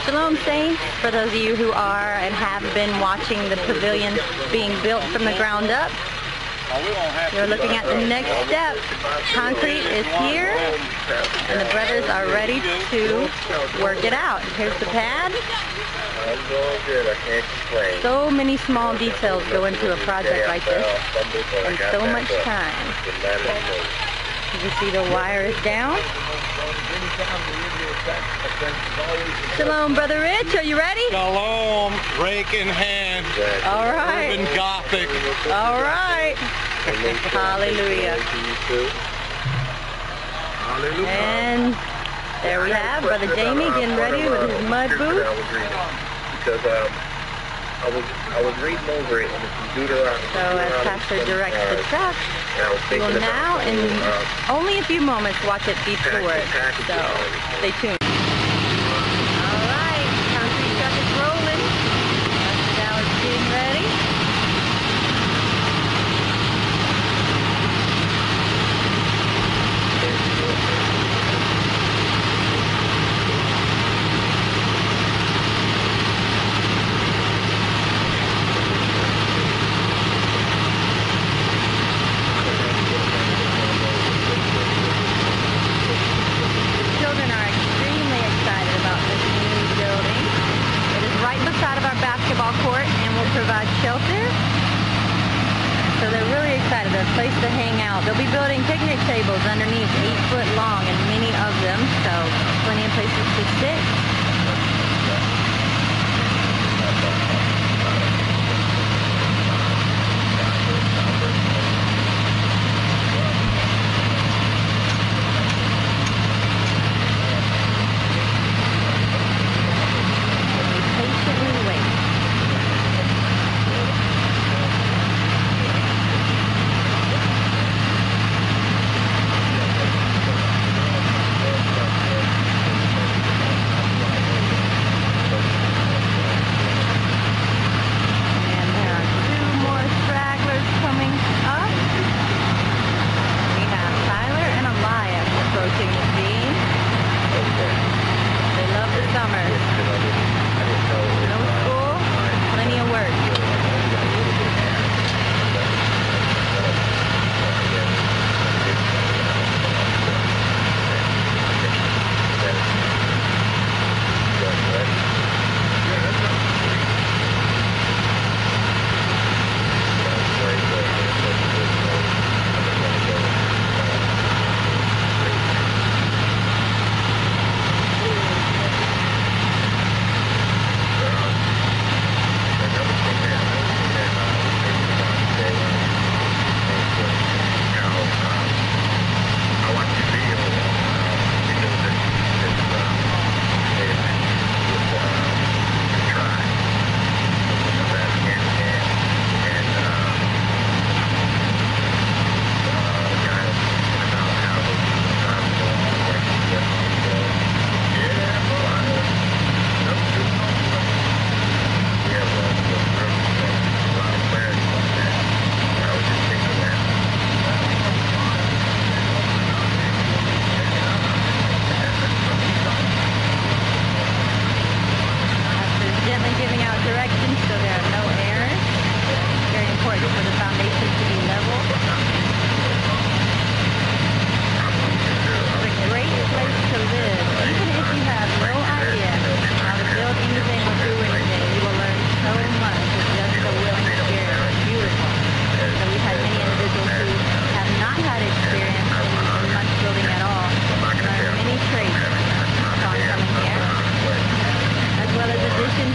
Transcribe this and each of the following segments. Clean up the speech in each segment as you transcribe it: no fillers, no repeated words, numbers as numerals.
Shalom, Saints. For those of you who are and have been watching the pavilion being built from the ground up, you're looking at the next step. Concrete is here, and the brothers are ready to work it out. Here's the pad. I'm doing good. I can't complain. So many small details go into a project like this, and so much time. You can see the wire is down. Shalom, Brother Rich. Are you ready? Shalom, rake in hand. All right. Urban Gothic. All right. Hallelujah. And there we have Brother Jamie getting ready with his mud boots. Because I was reading over it and it's Deuteronomy. So as Pastor directs the truck, we will now, in only a few moments, watch it be poured. So stay tuned. All right, concrete truck is rolling. Pastor Dallas getting ready. Court, and will provide shelter. So they're really excited. They're a place to hang out. They'll be building picnic tables underneath, 8 foot long, and many of them, so plenty of places to sit.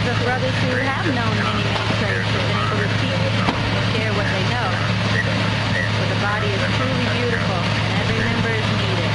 Of brothers who have known many trades have been able to teach and share what they know. So the body is truly beautiful and every member is needed.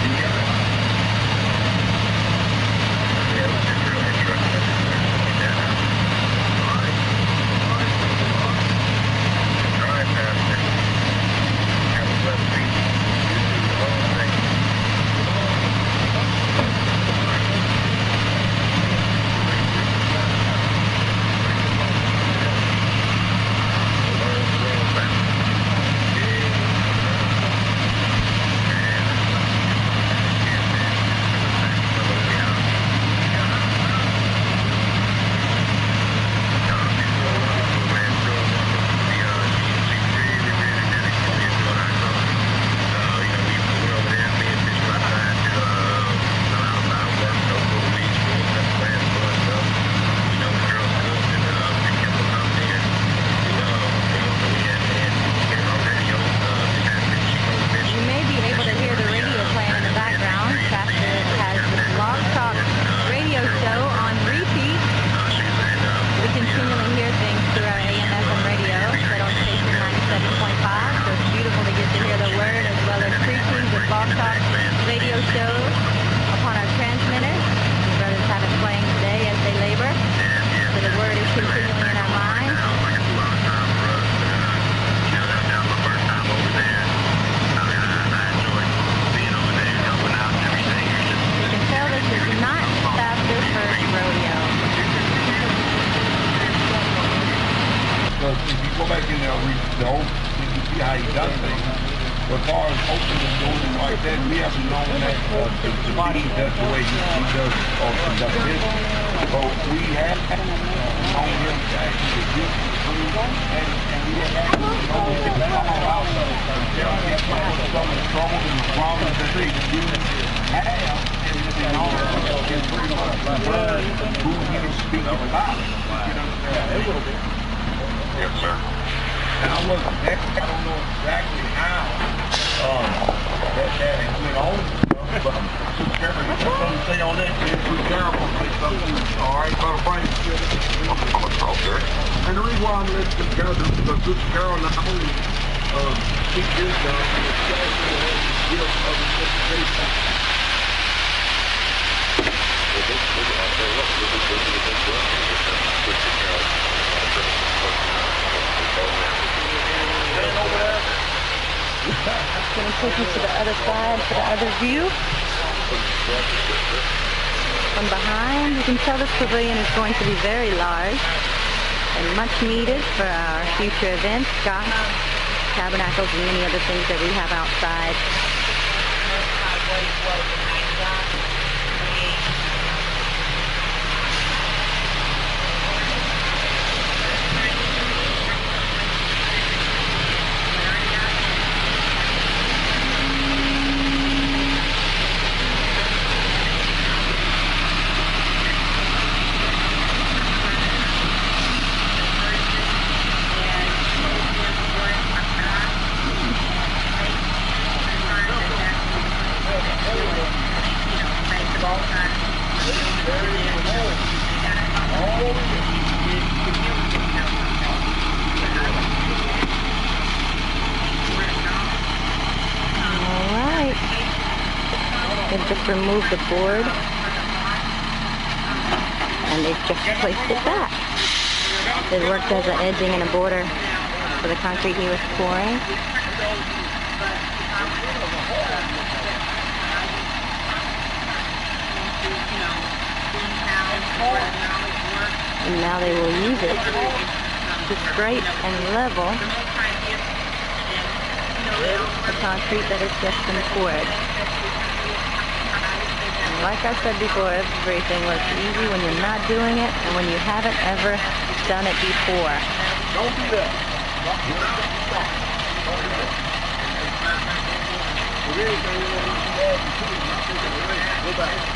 how he does things. But as far as opening doors like that, we haven't known that the body does the way he does or conduct business. But we have known him to actually do and we have actually known him to call out some of the troubles and the problems that they do have and all that is pretty much learn who he is speaking about. You know, yes, sir. And I don't know exactly how that went on, but Sister Carol, you got something to say on that? Sister Carol will say something. All right, Brother Frank. Okay. And the reason why I'm letting Sister Carol do is because Sister Carol not only speak his God, but she also has the gift of interpretation. I'm going to take you to the other side, to the other view. From behind, you can tell this pavilion is going to be very large and much needed for our future events, shops, tabernacles, and many other things that we have outside. They've just removed the board and they've just placed it back. It worked as an edging and a border for the concrete he was pouring. And now they will use it to scrape and level the concrete that has just been poured. Like I said before, everything looks easy when you're not doing it and when you haven't ever done it before. Don't do that. Go back.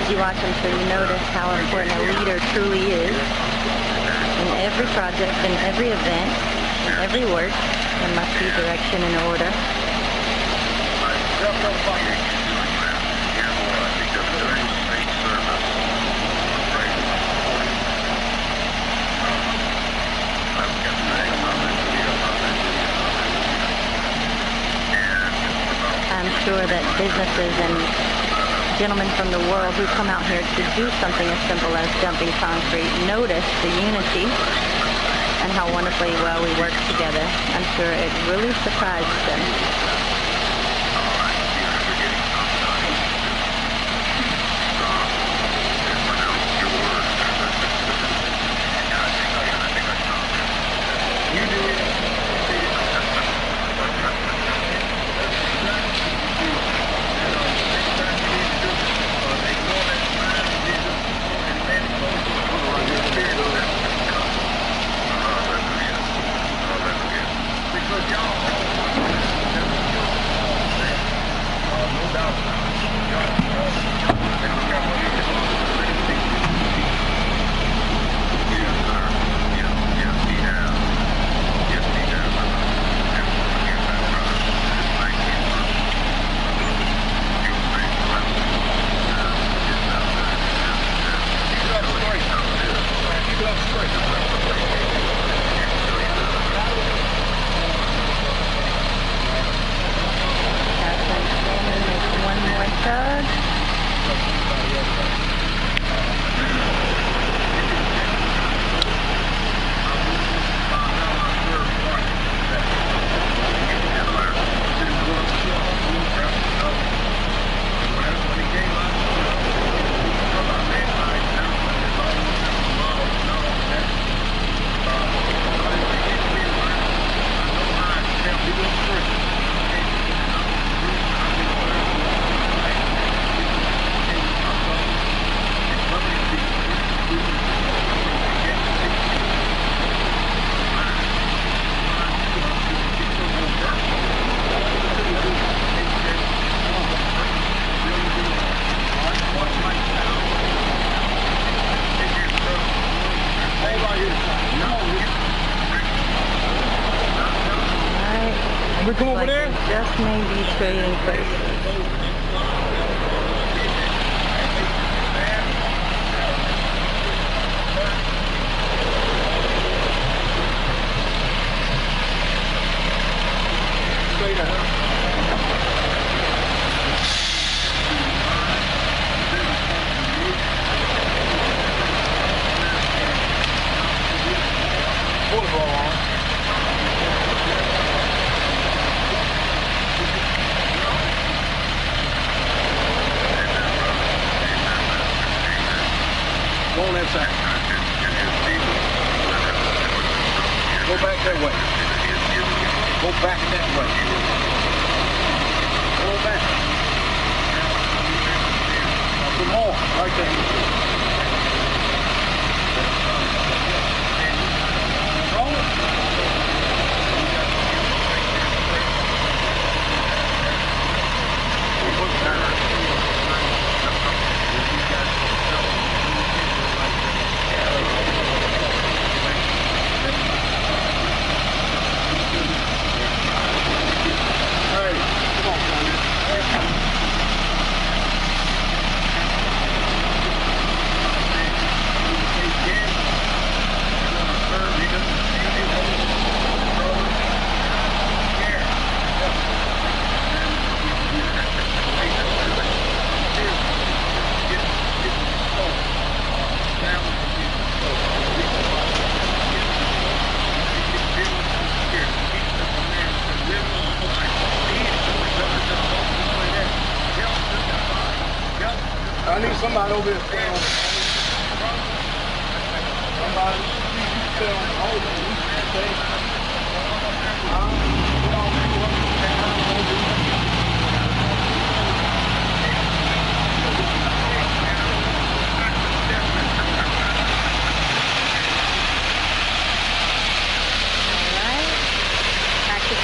As you watch, I'm sure you notice how important a leader truly is. In every project, in every event, in every work, there must be direction and order. I'm sure that businesses and gentlemen from the world who come out here to do something as simple as dumping concrete notice the unity and how wonderfully well we work together. I'm sure it really surprised them. We come over there? Just maybe trading places. Go on that side. Go back that way. Go back that way. Go back. Some more, right there. Roll it. I need somebody over here. Somebody,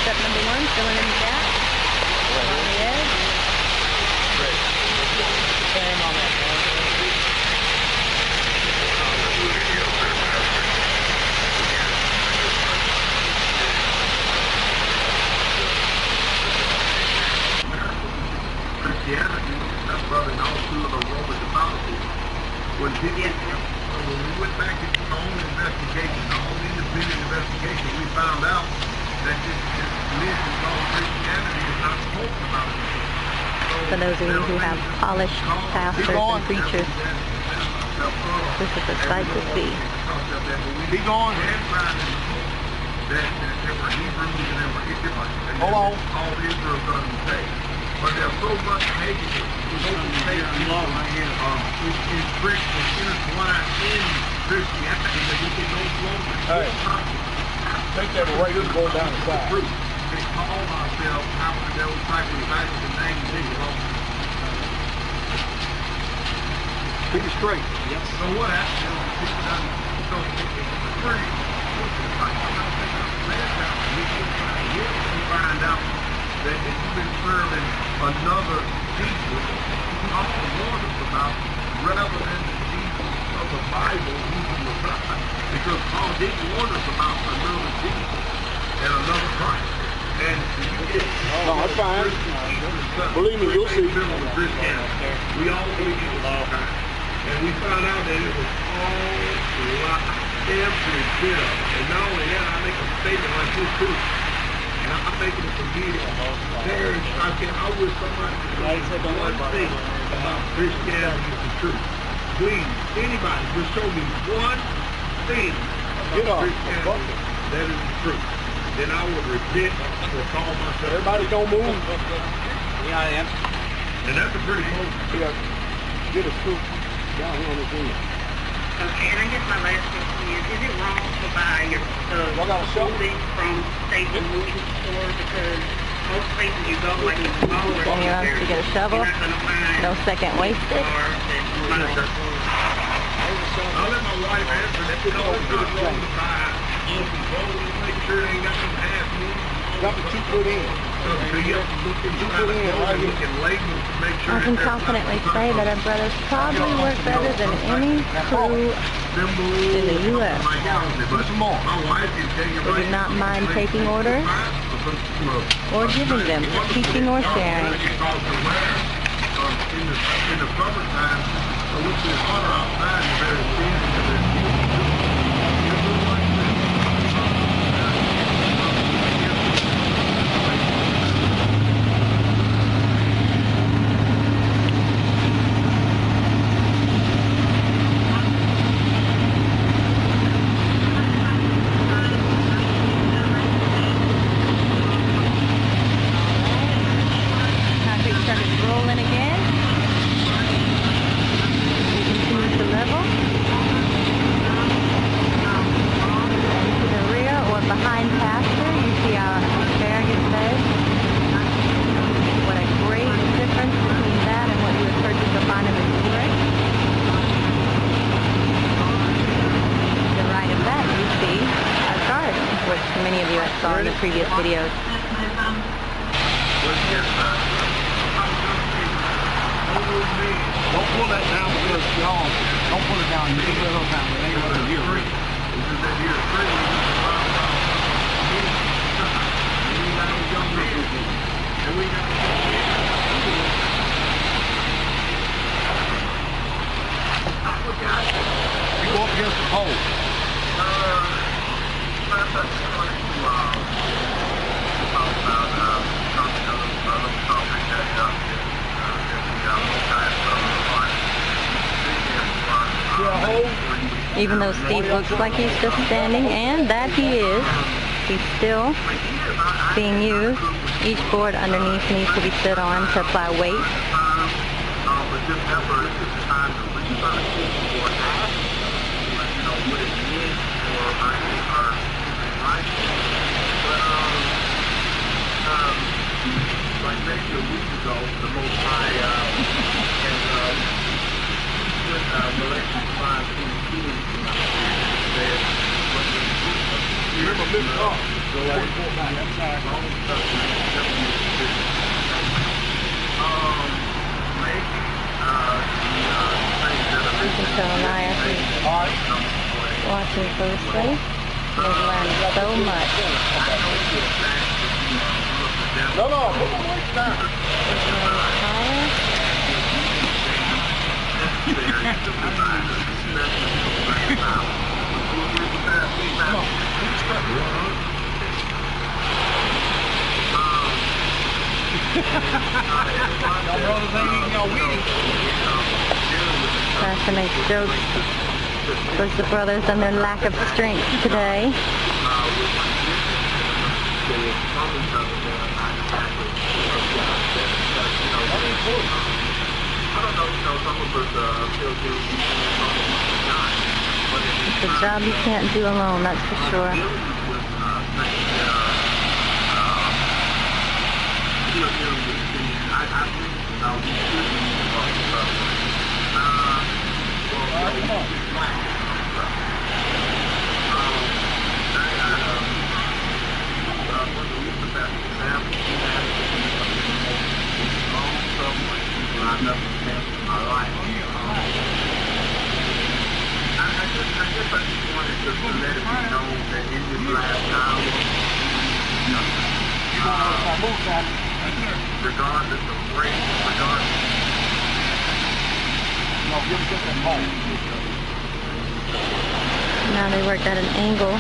Step number 1, filling in the gap. On the edge. Great. Same on that. when we went back into our own investigation, our own independent investigation, we found out that this religion called Christianity is not spoken about in the book. For those of you who have polished pastors and preachers, this is a sight to see. Keep going. That there were Hebrews and there were Israelites. Hold on. All Israel is going to be saved. But there's so much negative. It's intertwined in Christianity that we can no longer Take that right and go down the side. They call ourselves after their disciples back in the name of Jesus. Keep it straight. Yep. So what happens? So it's pretty. We find out that if you've been serving another Jesus, all warn us about rather than the Jesus of the Bible, who's the Messiah, because Paul did warn us about another Jesus and another Christ. And you get No, that's fine. Believe me, you'll see. We all believe in the law. And we found out that it was all every bit of it. And not only that, I make a statement like this too. And I'm making it for me. I wish somebody would say one thing about Christianity is the truth. Please, anybody, just show me one thing about Christianity that is the truth. Then I would repent or call myself. Everybody don't move. Yeah, I am. And that's a pretty close. Yeah. Get a scoop down here on this end. Okay, and I guess my last question is it wrong to buy your clothing from Staples movie store? Because most places you go, like in the mall, Then you're to get a shovel. you're not going to find No second wasted. I'll let my wife answer that. You know, it's not wrong to buy clothes. Make sure they ain't got some half moves. Got the 2 foot in. I can confidently say that our brothers probably work better than any crew in the U.S. They do not mind taking orders or giving them for teaching or sharing. In the summertime, which is hotter outside, you're very thin. saw in the previous videos. Don't pull that down because y'all don't pull it down. You can put it up down. It ain't over here. You go up against the pole. Even though Steve looks like he's just standing, and that he is, he's still being used. Each board underneath needs to be stood on to apply weight. Like maybe a week ago, the Most High Remember, lift up. You can tell Naya who's watching closely. He has learned so much. No, put the weight down. Y'all brothers ain't eating y'all Wheaties. Tries to make jokes towards the brothers and their lack of strength today. It's a job you can't do alone, that's for sure. Regardless of race, Now they worked at an angle,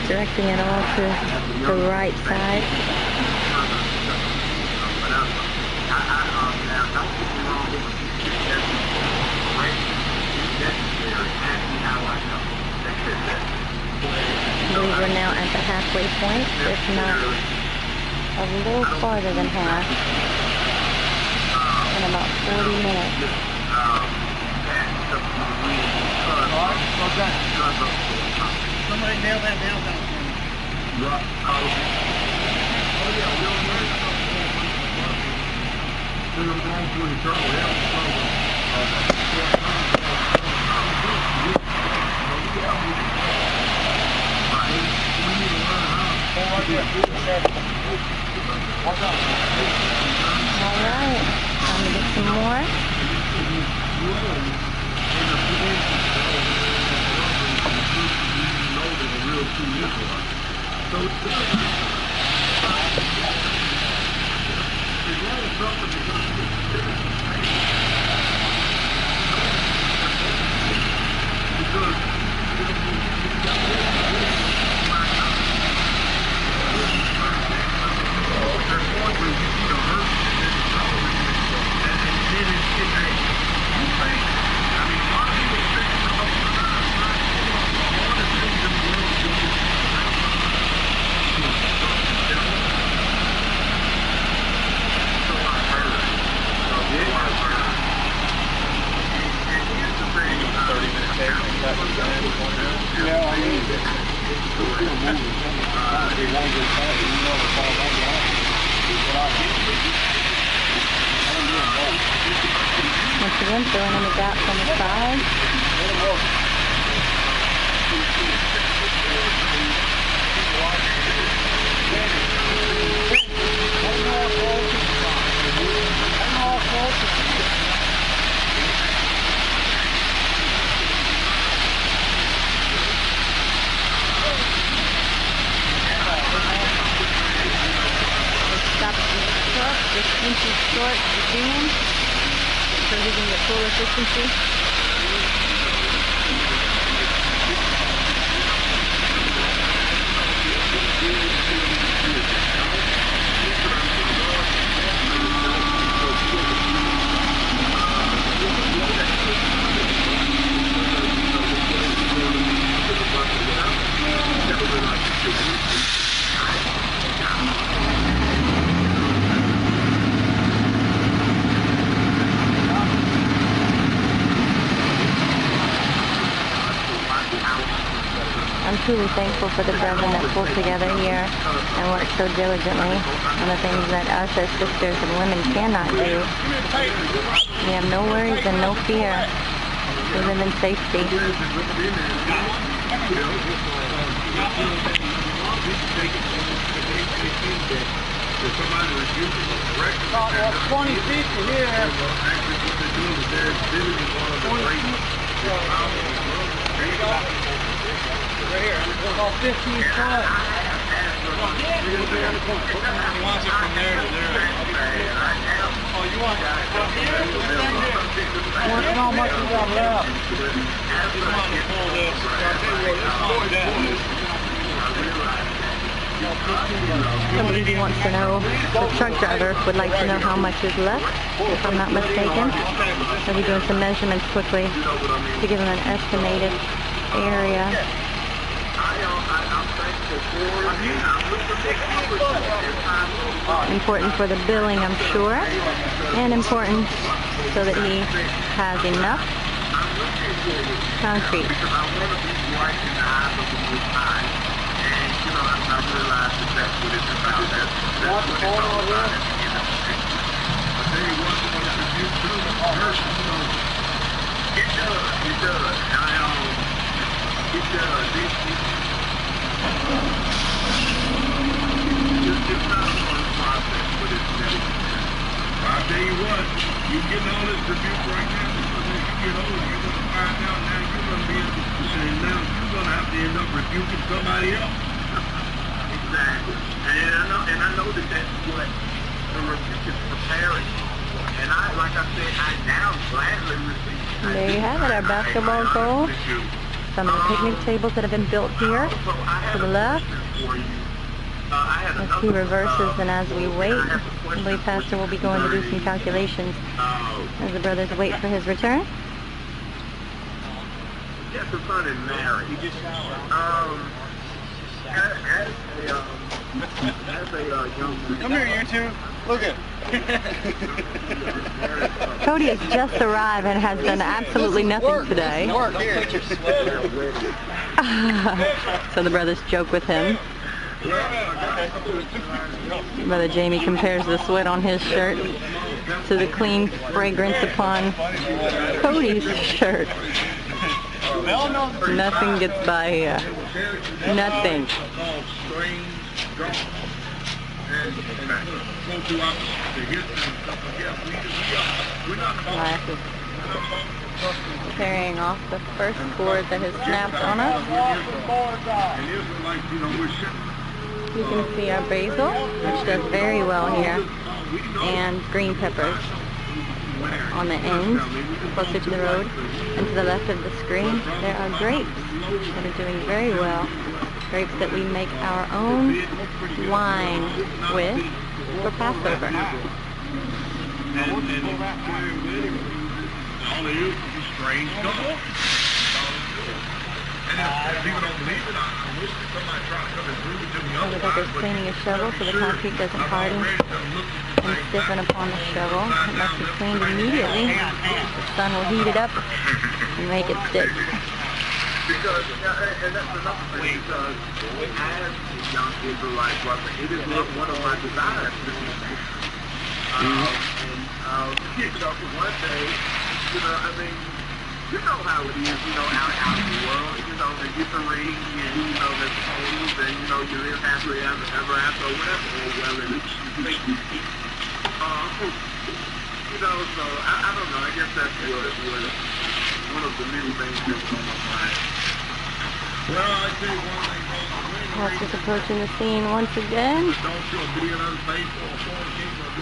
directing it all to the right side. I believe we're now at the halfway point, if not a little farther than half, in about 40 minutes. Somebody nail that down for Alright, time to get some more. Once again, throwing in the gaps on the side. Stop the truck just inches short of the beam, so he can get full efficiency. I'm truly thankful for the brethren that pull together here and work so diligently on the things that us as sisters and women cannot do. We have no worries and no fear. We live in safety. About 20 feet to here. 15 foot. He wants it from there to there. How much you got left? Somebody wants to know, the truck driver would like to know how much is left, if I'm not mistaken. So we're doing some measurements quickly to give him an estimated area. Important for the billing, I'm sure, and important so that he has enough concrete. I'll tell you what, you get all this rebuke right now because as you get older, you're going to find out now you're going to be able to say now you're going to have to end up rebuking somebody else. Exactly. And I know that that's what the rebuke is preparing. And like I said, I now gladly receive. There you have it, our basketball goal. Some of the picnic tables that have been built here to the left. As he reverses and as we wait, I believe Pastor will be going to do some calculations as the brothers wait for his return. Just a son and Mary. As a young man. Come here, you two. Look at. Cody has just arrived and has done absolutely nothing today. Work here. So the brothers joke with him. Brother Jamie compares the sweat on his shirt to the clean fragrance upon Cody's shirt. Nothing gets by here. Nothing. Glasses. Carrying off the first board that has snapped on us. You can see our basil, which does very well here, and green peppers on the end, closer to the road. And to the left of the screen, there are grapes that are doing very well. Grapes that we make our own wine with for Passover. The Becker's cleaning a shovel so the concrete doesn't harden and stiffen upon the shovel. It must be cleaned immediately. The sun will heat it up and make it stick. Because, and that's another thing, because as a young Israelite brother, it is one of my desires to be saved. One day, I mean, you know how it is, out in the world, they get the ring, and, there's holes, and, you live happily ever after, or whatever, or whether it's, so, I don't know, I guess that's one of the many things that's on my mind. Well, I tell you one thing, Let's just approaching the scene once again.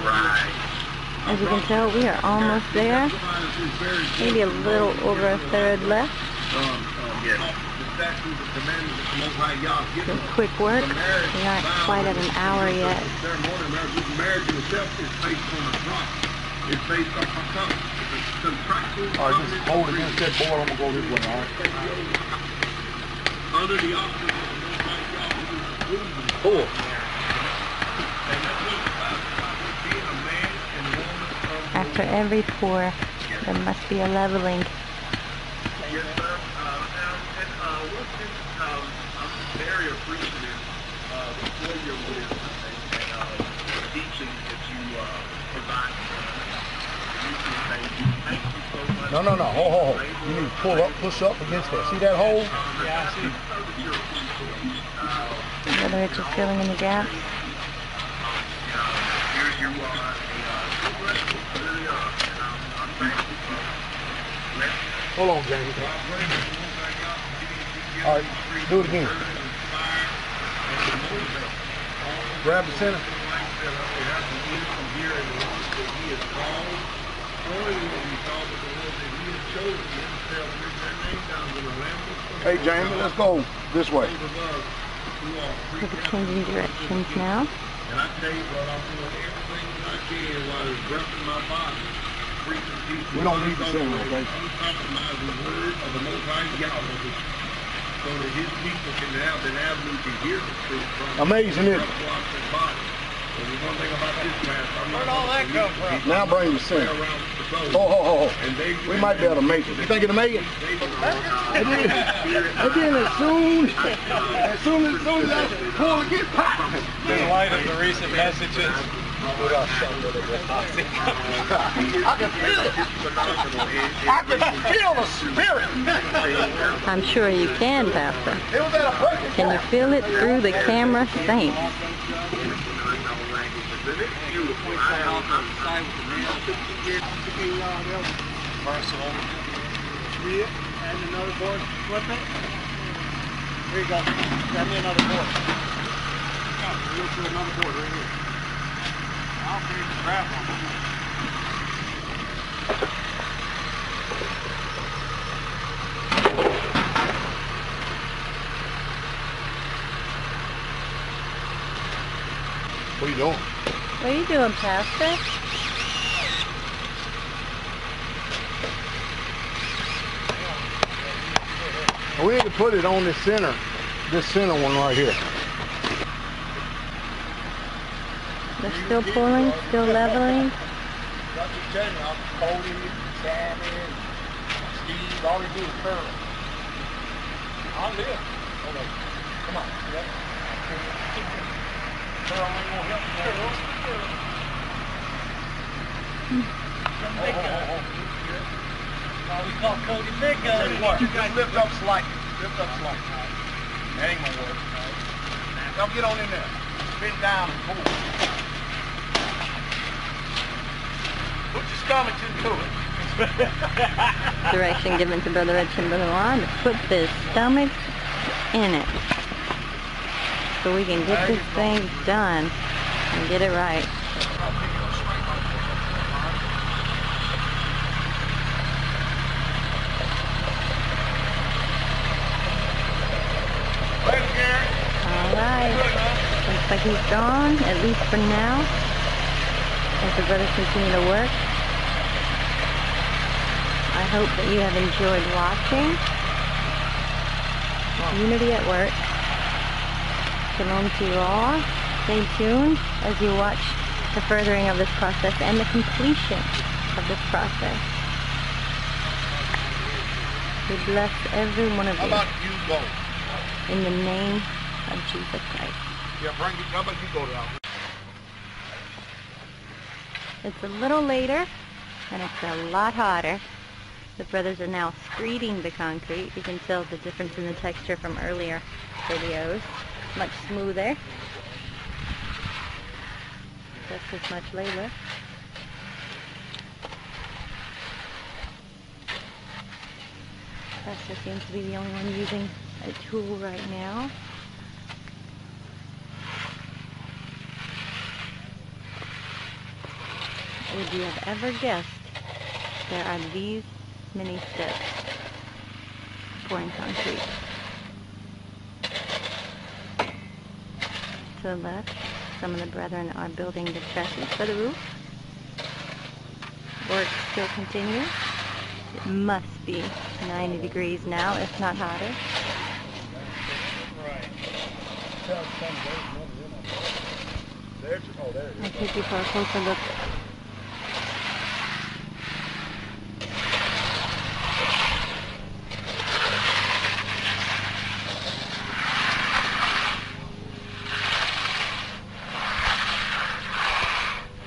Right. As you can tell, we are almost there. Maybe a little over a third left. Some quick work. We aren't quite at an hour yet. Marriage itself is based on a drop. It's based on something. All right, just hold against that board. I'm going to go this way, all right? Under the office. Cool. After every pour, there must be a leveling. Yes, sir. I'm very appreciative for your wisdom and teaching that you provide. Thank you so much. No. Hold. You need to push up against that. See that hole? Yeah, I see. Brother Rich is filling in the gaps. Hold on, Jamie. All right, do it again. Grab the center. that he has called, only the ones he called, but the ones that he has chosen, him to tell them their name down with a lamp. Hey, Jamie, let's go this way. We're changing directions now. And I tell you what, I'm doing everything that I can while it's breath in my body. Preaching people. We don't need to sing, okay? Uncompromising word of the Most High Yahweh, so that His people can have an avenue to hear the truth from. Amazing, isn't it? And the one thing about this class, Where'd all that come from? Now bring the sing. Oh. We might be able to make it. You think it'll make it? And then as soon as I pull to get popped. In light of the recent messages, I can feel it. I can feel the spirit. I'm sure you can, Pastor. It was at a perfect Can you feel it through the camera? Thanks. and another board, flip it. Here you go. Grab me another board. Look for another board right here. I'll bring the grab one. What are you doing? What are you doing, Pastor? We need to put it on this center one right here. They're still pulling, still leveling. That's what tell me. I'm Cody, Sammy, Steve, all we do is curl. I'll live. Okay. Come on. Yeah. Curl ain't gonna help you. We call Cody Big You guys lift up slightly. Lift up slightly. That ain't gonna work. Now get on in there. Spin down and pull. Put your stomach into it. Direction given to Brother Rich and Brother Juan to put the stomach in it. So we can get this thing done and get it right. Looks like he's gone, at least for now, as the brothers continue to work. I hope that you have enjoyed watching Unity at Work. Shalom to you all. Stay tuned as you watch the furthering of this process and the completion of this process. We bless every one of How you about you go? in the name of Jesus Christ. Yeah, how about you go down? It's a little later and it's a lot hotter. The brothers are now screeding the concrete. You can tell the difference in the texture from earlier videos. Much smoother. Just as much labor. Pastor seems to be the only one using a tool right now. Would you have ever guessed there are these many steps pouring concrete? To the left, some of the brethren are building the trusses for the roof. Work still continues. It must be 90 degrees now, if not hotter. I'll take you for a closer look.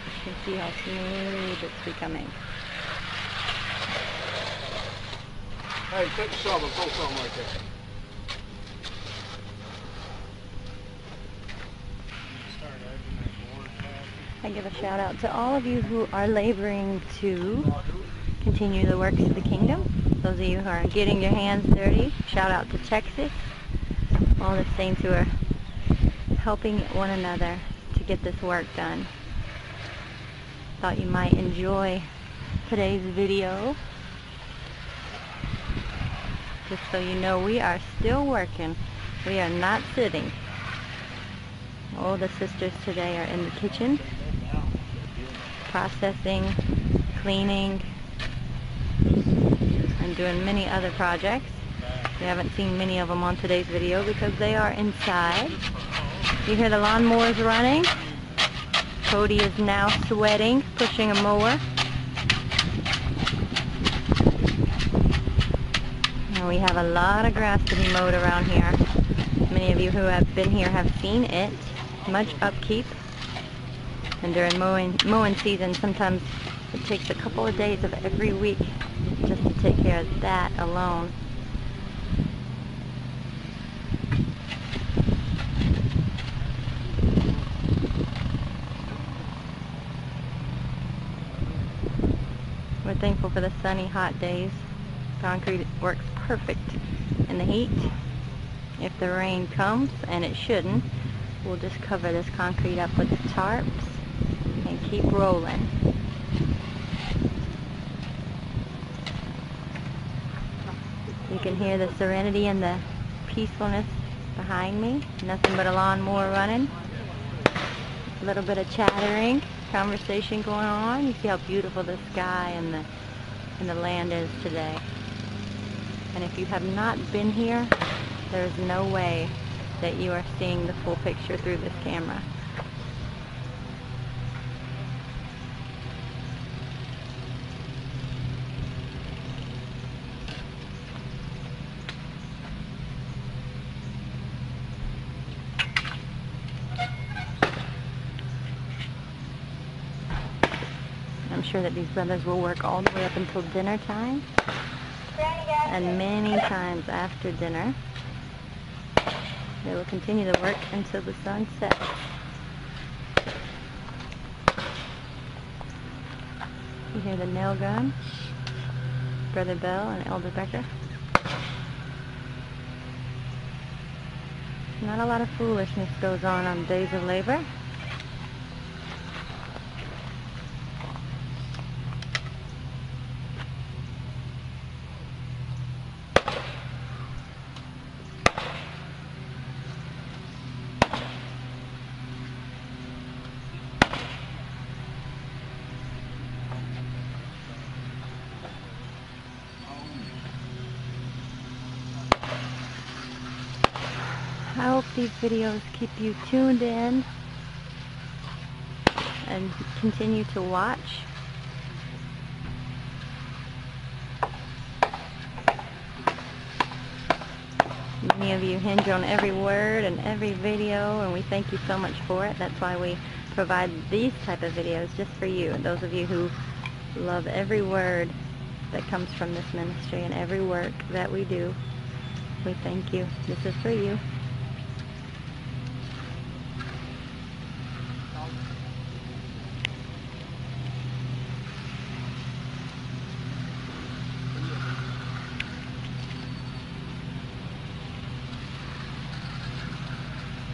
You can see how smooth it's becoming. Hey, take a shovel and throw something like that. I give a shout out to all of you who are laboring to continue the works of the kingdom. Those of you who are getting your hands dirty, shout out to Texas. All the saints who are helping one another to get this work done. Thought you might enjoy today's video. Just so you know, we are still working. We are not sitting. All the sisters today are in the kitchen, processing, cleaning, and doing many other projects. You haven't seen many of them on today's video because they are inside. You hear the lawnmowers running. Cody is now sweating, pushing a mower. And we have a lot of grass to be mowed around here. Many of you who have been here have seen it. Much upkeep. And during mowing season, sometimes it takes a couple of days of every week just to take care of that alone. We're thankful for the sunny, hot days. Concrete works perfect in the heat. If the rain comes, and it shouldn't, we'll just cover this concrete up with tarps and keep rolling. You can hear the serenity and the peacefulness behind me. Nothing but a lawnmower running. A little bit of chattering, conversation going on. You see how beautiful the sky and the land is today. And if you have not been here, there's no way that you are seeing the full picture through this camera. I'm sure that these brothers will work all the way up until dinner time, and many times after dinner. They will continue to work until the sun sets. You hear the nail gun, Brother Bell and Elder Becker. Not a lot of foolishness goes on days of labor. I hope these videos keep you tuned in and continue to watch. Many of you hinge on every word and every video, and we thank you so much for it. That's why we provide these type of videos just for you, and those of you who love every word that comes from this ministry and every work that we do. We thank you. This is for you.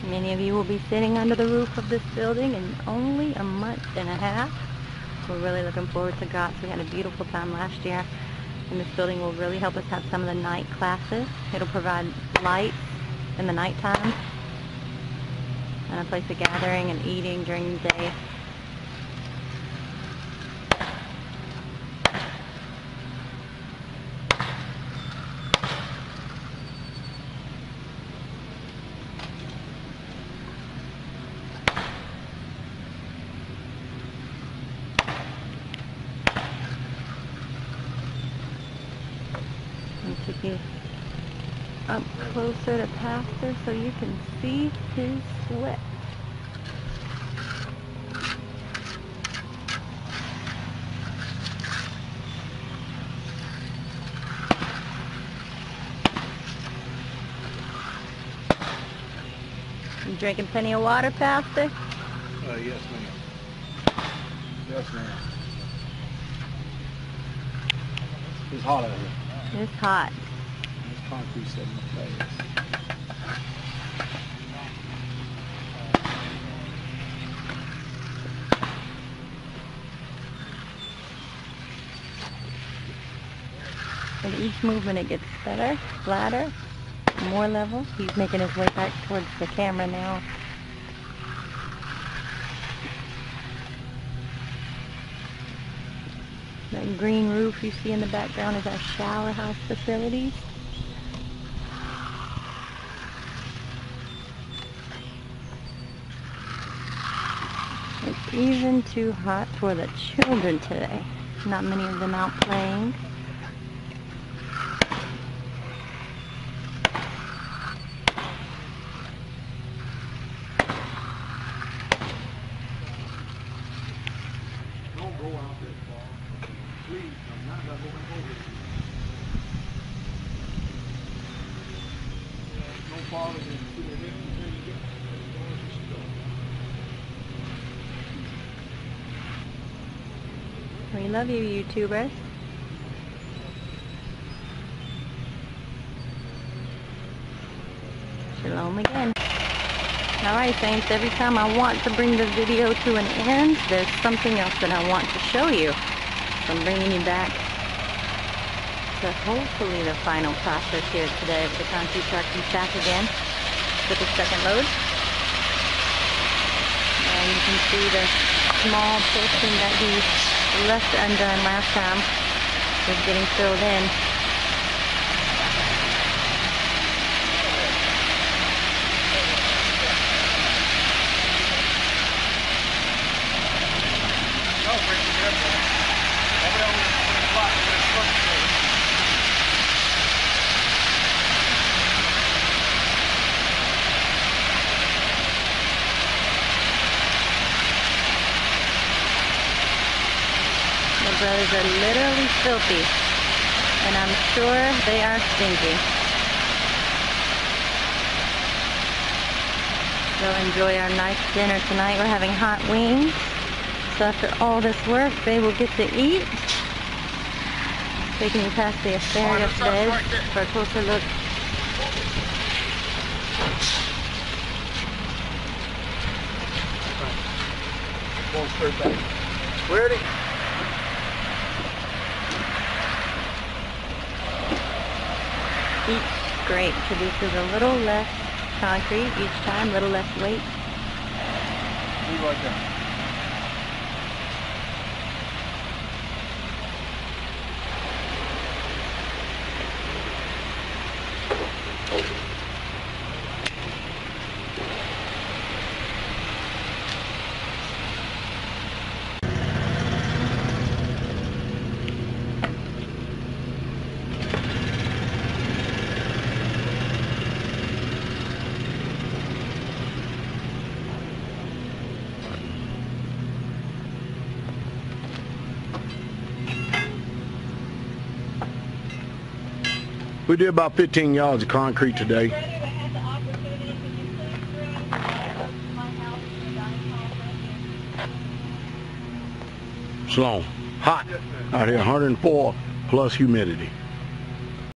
Many of you will be sitting under the roof of this building in only a month and a half. We're really looking forward to GOTS. We had a beautiful time last year, and this building will really help us have some of the night classes. It'll provide lights in the nighttime and a place of gathering and eating during the day. Take you up closer to Pastor so you can see his sweat. You drinking plenty of water, Pastor? Yes, ma'am. Yes, ma'am. It's hot out here. It's hot. This concrete setting in place. With each movement it gets better, flatter, more level. He's making his way back towards the camera now. That green roof you see in the background is our shower house facilities. It's even too hot for the children today. Not many of them out playing. Don't go out that far. Please, I'm not going to go over it. No farther than 2 of them until you get as far as you go. We love you, YouTubers. Shalom again. Alright, Saints, every time I want to bring the video to an end, there's something else that I want to show you. So I'm bringing you back to hopefully the final process here today with the concrete truck and back again with the second load. And you can see the small portion that he left undone last time is getting filled in. The brothers are literally filthy, and I'm sure they are stinky. So enjoy our nice dinner tonight. We're having hot wings. So after all this work, they will get to eat. Taking you past the asparagus beds for a closer look. Going straight back. Ready? Each grate produces a little less concrete each time, a little less weight. Leave right there. We did about 15 yards of concrete today. Sloan, hot out here, 104 plus humidity.